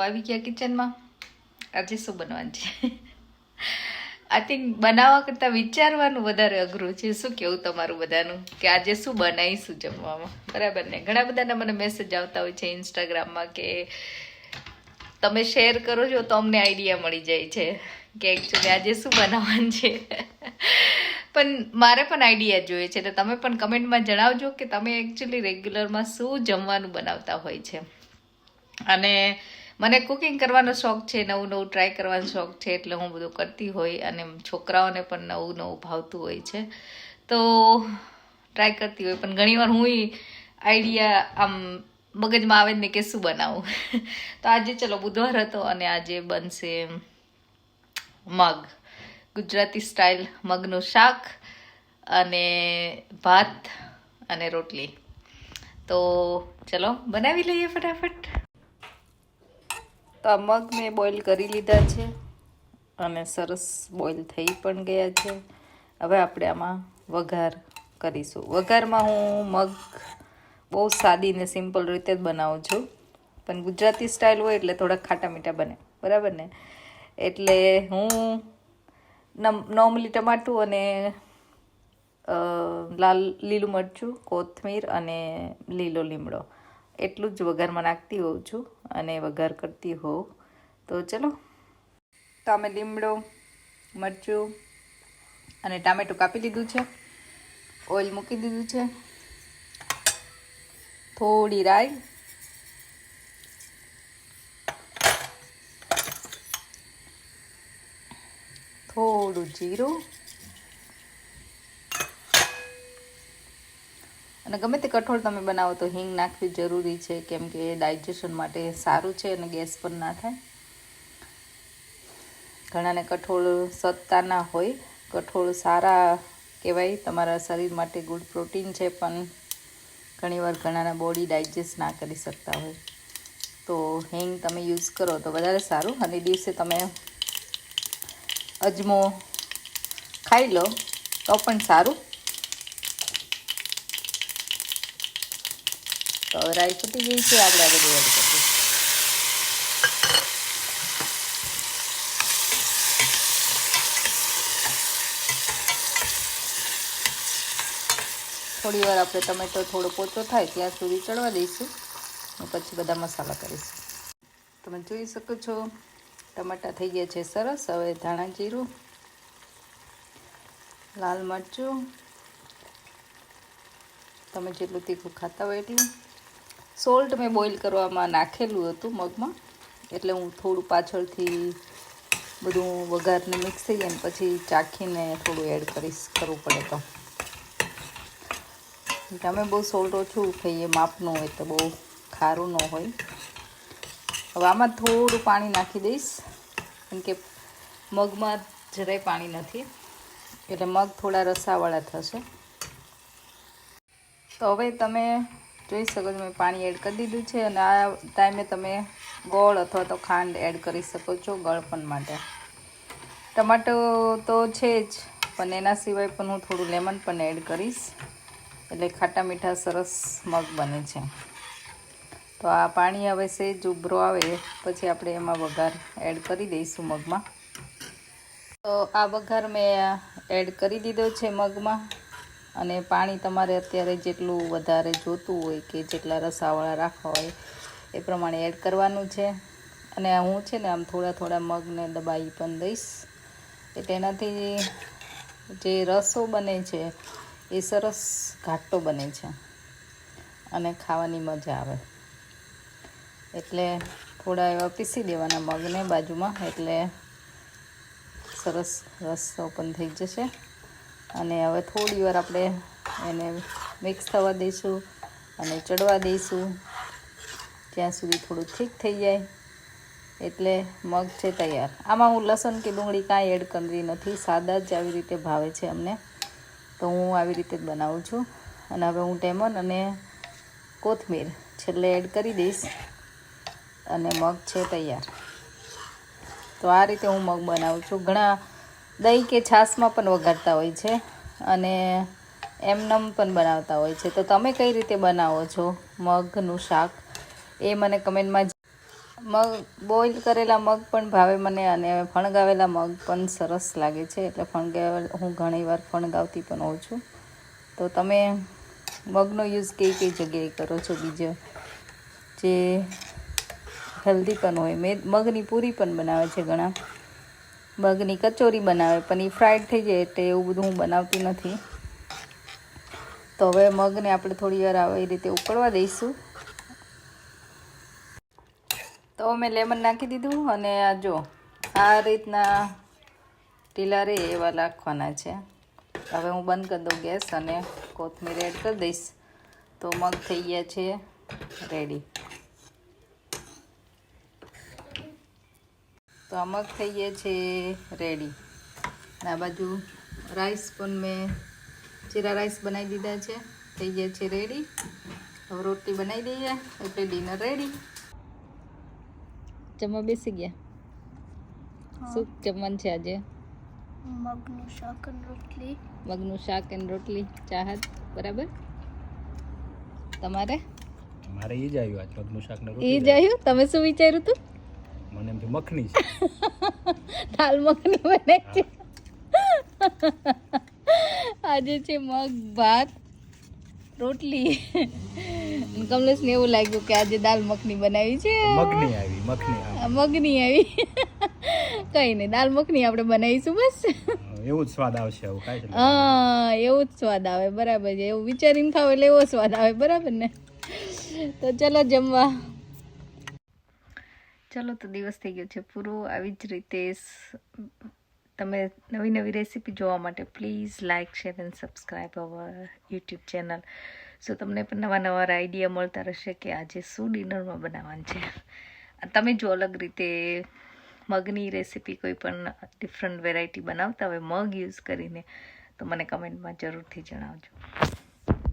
આવી ગયા કિચનમાં. આજે શું બનવાનું છે? આઈ થિંક બનાવવા કરતાં વિચારવાનું વધારે અઘરું છે. શું કેવું તમારું બધાનું કે આજે શું બનાવીશું જમવામાં, બરાબર ને? ઘણા બધાના મને મેસેજ આવતા હોય છે ઇન્સ્ટાગ્રામમાં કે તમે શેર કરો છો તો અમને આઈડિયા મળી જાય છે કે એકચ્યુઅલી આજે શું બનાવવાનું છે. પણ મારે પણ આઈડિયા જોઈએ છે, એટલે તમે પણ કમેન્ટમાં જણાવજો કે તમે એકચ્યુઅલી રેગ્યુલરમાં શું જમવાનું બનાવતા હોય છે. અને મને કુકિંગ કરવાનો શોખ છે, નવું નવું ટ્રાય કરવાનો શોખ છે, એટલે હું બધું કરતી હોય અને છોકરાઓને પણ નવું નવું ભાવતું હોય છે, તો ટ્રાય કરતી હોય. પણ ઘણીવાર હું આઈડિયા આમ મગજમાં આવે ને કે શું બનાવું. તો આજે ચલો બુધવાર હતો અને આજે બનશે મગ, ગુજરાતી સ્ટાઇલ મગનું શાક અને ભાત અને રોટલી. તો ચલો બનાવી લઈએ ફટાફટ. તો આ મગ મેં બોઇલ કરી લીધા છે અને સરસ બોઇલ થઈ પણ ગયા છે. હવે આપણે આમાં વઘાર કરીશું. વઘારમાં હું મગ બહુ સાદી ને સિમ્પલ રીતે જ બનાવું છું, પણ ગુજરાતી સ્ટાઇલ હોય એટલે થોડાક ખાટા મીઠા બને, બરાબર ને? એટલે હું નોર્મલી ટમાટું અને લીલું મરચું, કોથમીર અને લીલો લીમડો એટલું જ વઘારમાં નાખતી હોઉં છું અને વઘાર કરતી હોઉં. તો ચલો, તો અમે લીમડો, મરચું અને ટામેટું કાપી લીધું છે, ઓઇલ મૂકી દીધું છે, થોડી રાઈ, થોડું જીરું અને ગમે તે કઠોળ તમે બનાવો તો હિંગ નાખવી જરૂરી છે, કેમ કે ડાયજેશન માટે સારું છે અને ગેસ પણ ના થાય. ઘણાને કઠોળ સતતા ના હોય, કઠોળ સારા કહેવાય તમારા શરીર માટે, ગુડ પ્રોટીન છે, પણ ઘણીવાર ઘણાના બોડી ડાયજેસ્ટ ના કરી શકતા હોય, તો હિંગ તમે યુઝ કરો તો વધારે સારું. અને દિવસે તમે અજમો ખાઈ લો તો પણ સારું. તો રાઈ ફૂટી ગઈ છે, આપણે આ બધું એડ કરીશું. થોડી વાર આપણે ટમેટો થોડો પોચો થાય ત્યાં સુધી ચડવા દઈશું અને પછી બધા મસાલા કરીશું. તમે જોઈ શકો છો ટમાટા થઈ ગયા છે સરસ. હવે ધાણા જીરું, લાલ મરચું, તમે જેટલું તીખું ખાતા હોય એટલું. સોલ્ટ મેં બોઇલ કરવામાં નાખેલું હતું મગમાં, એટલે હું થોડું પાછળથી બધું વઘારને મિક્સ થઈ જાય ને પછી ચાખીને થોડું એડ કરવું પડે. તો અમે બહુ સોલ્ટ ઓછું ખાઈએ, માપનું હોય તો બહુ ખારું ન હોય. હવે આમાં થોડું પાણી નાખી દઈશ, કેમ કે મગમાં જરાય પાણી નથી, એટલે મગ થોડા રસાવાળા થશે. તો હવે તમે જોઈ શકો છો મેં પાણી એડ કરી દીધું છે અને આ ટાઈમે તમે ગોળ અથવા તો ખાંડ એડ કરી શકો છો ગળપણ માટે. ટમાટો તો છે જ, પણ એના સિવાય પણ હું થોડું લેમન પણ એડ કરીશ, એટલે ખાટા મીઠા સરસ મગ બને છે. તો આ પાણી હવે સેજ ઉભરો આવે પછી આપણે એમાં વઘાર એડ કરી દઈશું મગમાં. તો આ વઘાર મેં એડ કરી દીધો છે મગમાં, અને પાણી તમારે અત્યારે જેટલું વધારે જોતું હોય કે જેટલા રસાવાળા રાખવા હોય એ પ્રમાણે એડ કરવાનું છે. અને હું છે ને આમ થોડા થોડા મગને દબાવી પણ દઈશ, એટલે એનાથી જે રસો બને છે એ સરસ ઘાટો બને છે અને ખાવાની મજા આવે. એટલે થોડા એવા પીસી દેવાના મગને બાજુમાં, એટલે સરસ રસો પણ થઈ જશે. અને હવે થોડી વાર આપણે એને મિક્સ થવા દઈશું અને ચડવા દઈશું ત્યાં સુધી થોડું ઠીક થઈ જાય, એટલે મગ છે તૈયાર. આમાં હું લસણ કે ડુંગળી કાંઈ એડ કરતી નથી, સાદા જ આવી રીતે ભાવે છે અમને, તો હું આવી રીતે જ બનાવું છું. અને હવે હું ટેમન અને કોથમીર છેલ્લે એડ કરી દઈશ અને મગ છે તૈયાર. તો આ રીતે હું મગ બનાવું છું. ઘણા દહીં કે છાશમાં પણ વઘારતા હોય છે અને એમનેમ પણ બનાવતા હોય છે. તો તમે કઈ રીતે બનાવો છો મગનું શાક એ મને કમેન્ટમાં મગ બોઇલ કરેલા મગ પણ ભાવે મને, અને ફણગાવેલા મગ પણ સરસ લાગે છે. એટલે હું ઘણીવાર ફણગાવતી પણ હોઉં છું. તો તમે મગનો યુઝ કઈ જગ્યાએ કરો છો? બીજો જે હેલ્ધી પણ હોય, મગની પૂરી પણ બનાવે છે ઘણા, મગની કચોરી બનાવે, પણ એ ફ્રાઈડ થઈ જાય એટલે એવું બધું હું બનાવતી નથી. તો હવે મગને આપણે થોડી વાર આવી રીતે ઉકળવા દઈશું. તો મેં લેમન નાખી દીધું, અને આ જો આ રીતના ઢીલા રહે એવા રાખવાના છે. હવે હું બંધ કરી દઉં ગેસ અને કોથમીર એડ કરી દઈશ. તો મગ થઈ ગયા છે રેડી. તો આ મગ થઈ ગયા છે રેડી. આ બાજુ રાઈસ પણ મેં જીરા રાઈસ બનાવી દીધા છે, થઈ ગયા છે રેડી. હવે રોટલી બનાવી દઈએ એટલે ડિનર રેડી. જમવા બેસી ગયા? શું જમવાનું છે આજે? મગનું શાક અને રોટલી. મગનું શાક અને રોટલી. ચાહત બરાબર. તમારે? મારે એ જ આવ્યું આજ, મગનું શાક ને એ રોટલી. જ આવ્યું. તમે શું વિચાર્યું હતું? મને એમ કે મખની છે. દાલ મખની બને છે. આજે છે મગ, ભાત, રોટલી. કમલેશને એવું લાગ્યું કે આજે દાલ મખની બનાવી છે. મગની આવી, મખની આવી. મગની આવી. કઈ નહીં, દાલ મખની આપણે બનાવીશું બસ. એવું જ સ્વાદ આવશે, આવું કાંઈ છે. હા, એવું જ સ્વાદ આવે, બરાબર છે. એવું વિચારીને ખાવ એટલે એવો સ્વાદ આવે, બરાબર ને? તો ચલો જમવા. ચલો, તો દિવસ થઈ ગયો છે પૂરો. આવી જ રીતે તમે નવી નવી રેસીપી જોવા માટે please like, share and subscribe our YouTube channel. So તમને પણ નવા નવા આઈડિયા મળતા રહેશે કે આજે શું ડિનરમાં બનાવવાનું છે. તમે જો અલગ રીતે મગની રેસીપી કોઈ પણ ડિફરન્ટ વેરાયટી બનાવતા હોય મગ યુઝ કરીને, તો મને કમેન્ટમાં જરૂરથી જણાવજો.